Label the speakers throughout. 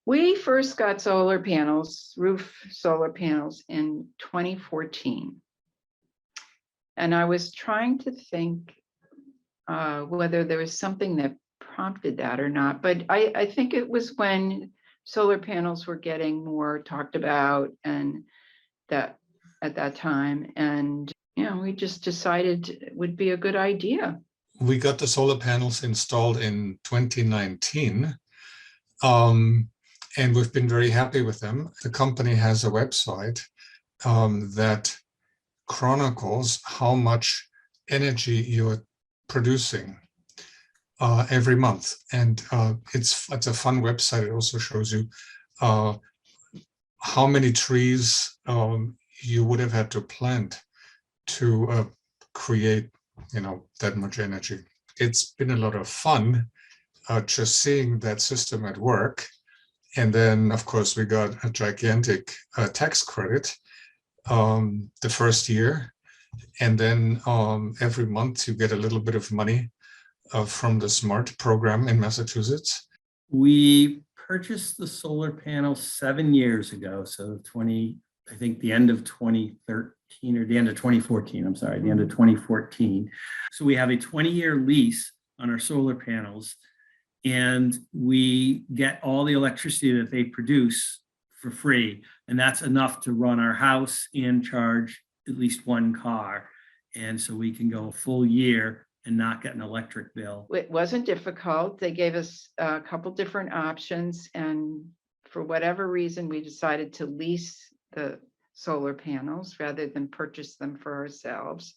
Speaker 1: We first got solar panels, roof solar panels in 2014. And I was trying to think whether there was something that prompted that or not. But I think it was when solar panels were getting more talked about and that at that time. And, we just decided it would be a good idea.
Speaker 2: We got the solar panels installed in 2019. And we've been very happy with them. The company has a website that chronicles how much energy you're producing every month. And it's a fun website. It also shows you how many trees you would have had to plant to create, that much energy. It's been a lot of fun just seeing that system at work. And then, of course, we got a gigantic tax credit the first year. And then every month you get a little bit of money from the SMART program in Massachusetts.
Speaker 3: We purchased the solar panels 7 years ago. So I think the end of 2013 or the end of 2014, I'm sorry, the end of 2014. So we have a 20-year lease on our solar panels, and we get all the electricity that they produce for free. And that's enough to run our house and charge at least one car. And so we can go a full year and not get an electric bill.
Speaker 1: It wasn't difficult. They gave us a couple different options. And for whatever reason, we decided to lease the solar panels rather than purchase them for ourselves.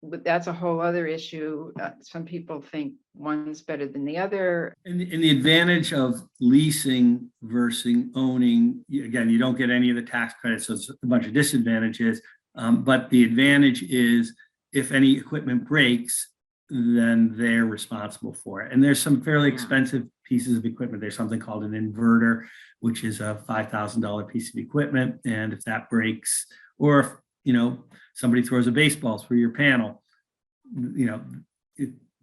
Speaker 1: But that's a whole other issue. Some people think one's better than the other.
Speaker 3: And the advantage of leasing versus owning, again, you don't get any of the tax credits, so it's a bunch of disadvantages. But the advantage is if any equipment breaks, then they're responsible for it. And there's some fairly expensive pieces of equipment. There's something called an inverter, which is a $5,000 piece of equipment. And if that breaks, or if somebody throws a baseball through your panel,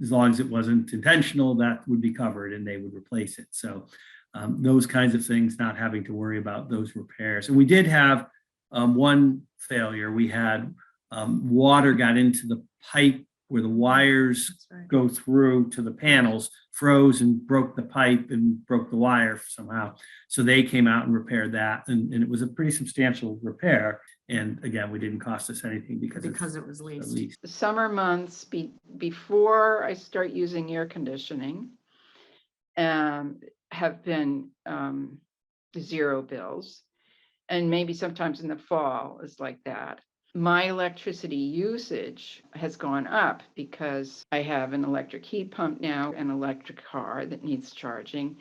Speaker 3: as long as it wasn't intentional, that would be covered and they would replace it. So those kinds of things, not having to worry about those repairs. And we did have one failure. We had water got into the pipe where the wires go through to the panels, froze and broke the pipe and broke the wire somehow. So they came out and repaired that. And it was a pretty substantial repair. And again, it didn't cost us anything because it was leased.
Speaker 1: The summer months before I start using air conditioning have been zero bills. And maybe sometimes in the fall is like that. My electricity usage has gone up because I have an electric heat pump now, an electric car that needs charging.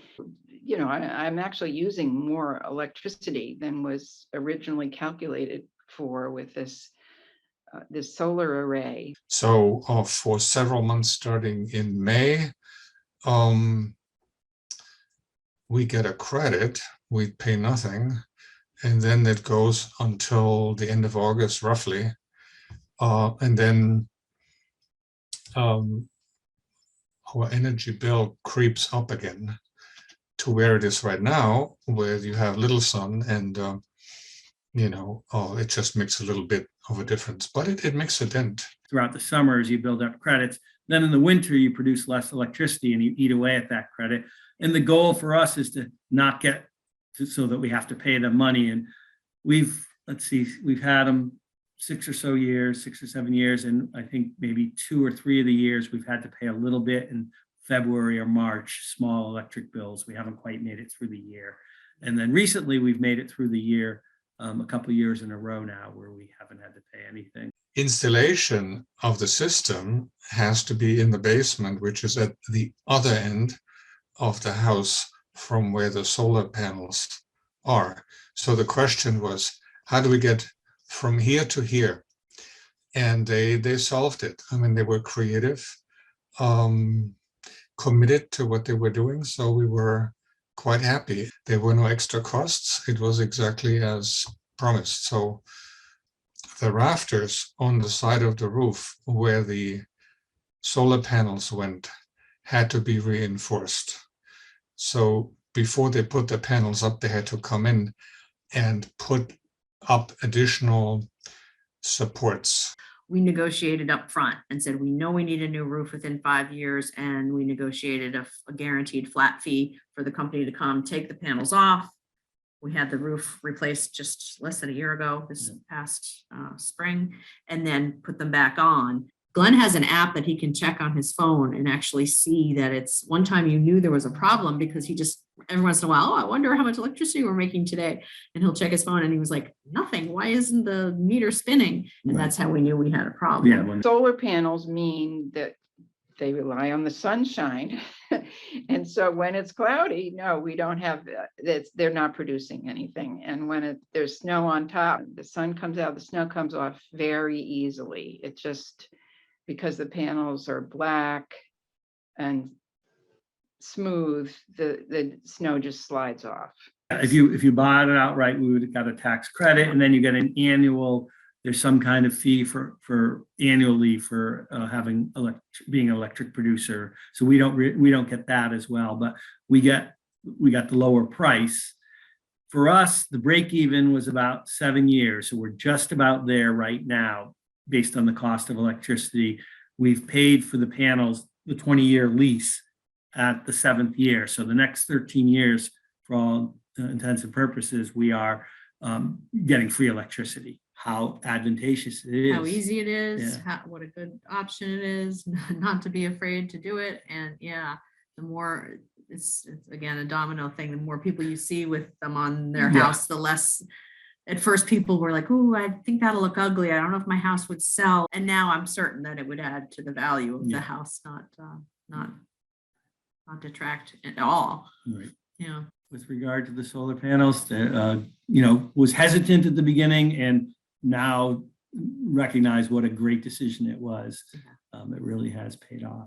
Speaker 1: I'm actually using more electricity than was originally calculated for with this solar array.
Speaker 2: So for several months starting in May, we get a credit, we pay nothing. And then it goes until the end of August, roughly. And then our energy bill creeps up again to where it is right now, where you have little sun and, it just makes a little bit of a difference, but it makes a dent.
Speaker 3: Throughout the summers, you build up credits. Then in the winter, you produce less electricity and you eat away at that credit. And the goal for us is to not get so that we have to pay them money. And we've had them 6 or 7 years. And I think maybe 2 or 3 of the years we've had to pay a little bit in February or March, small electric bills. We haven't quite made it through the year. And then recently we've made it through the year, a couple of years in a row now where we haven't had to pay anything.
Speaker 2: Installation of the system has to be in the basement, which is at the other end of the house from where the solar panels are. So the question was, how do we get from here to here? And they solved it. I mean, they were creative, committed to what they were doing. So we were quite happy. There were no extra costs. It was exactly as promised. So the rafters on the side of the roof where the solar panels went had to be reinforced. So before they put the panels up, they had to come in and put up additional supports.
Speaker 4: We negotiated up front and said, we know we need a new roof within 5 years, and we negotiated a guaranteed flat fee for the company to come take the panels off. We had the roof replaced just less than a year ago, this past spring, and then put them back on. Glenn has an app that he can check on his phone and actually see that it's, one time you knew there was a problem because he just, every once in a while, oh, I wonder how much electricity we're making today. And he'll check his phone and he was like, nothing, why isn't the meter spinning? And
Speaker 3: Right.
Speaker 4: that's how we knew we had a problem.
Speaker 3: Yeah, when
Speaker 1: Solar panels mean that they rely on the sunshine. And so when it's cloudy, no, we don't have that. They're not producing anything. And when there's snow on top, the sun comes out, the snow comes off very easily. It just, because the panels are black and smooth, the snow just slides off.
Speaker 3: if you bought it outright, we would have got a tax credit, and then you get an annual, there's some kind of fee for annually for having being an electric producer. So we don't get that as well, but we got the lower price. For us, the break even was about 7 years. So we're just about there right now based on the cost of electricity. We've paid for the panels, the 20-year lease at the 7th year. So the next 13 years, for all intents and purposes, we are getting free electricity. How advantageous it is.
Speaker 4: How easy it is,
Speaker 3: Yeah.
Speaker 4: what a good option it is, not to be afraid to do it. And yeah, the more it's again a domino thing, the more people you see with them on their
Speaker 3: Yeah.
Speaker 4: house, the less. At first people were like, oh, I think that'll look ugly, I don't know if my house would sell. And now I'm certain that it would add to the value of
Speaker 3: Yeah.
Speaker 4: the house, not detract at all.
Speaker 3: Right.
Speaker 4: Yeah.
Speaker 3: With regard to the solar panels, was hesitant at the beginning and now recognize what a great decision it was. It really has paid off.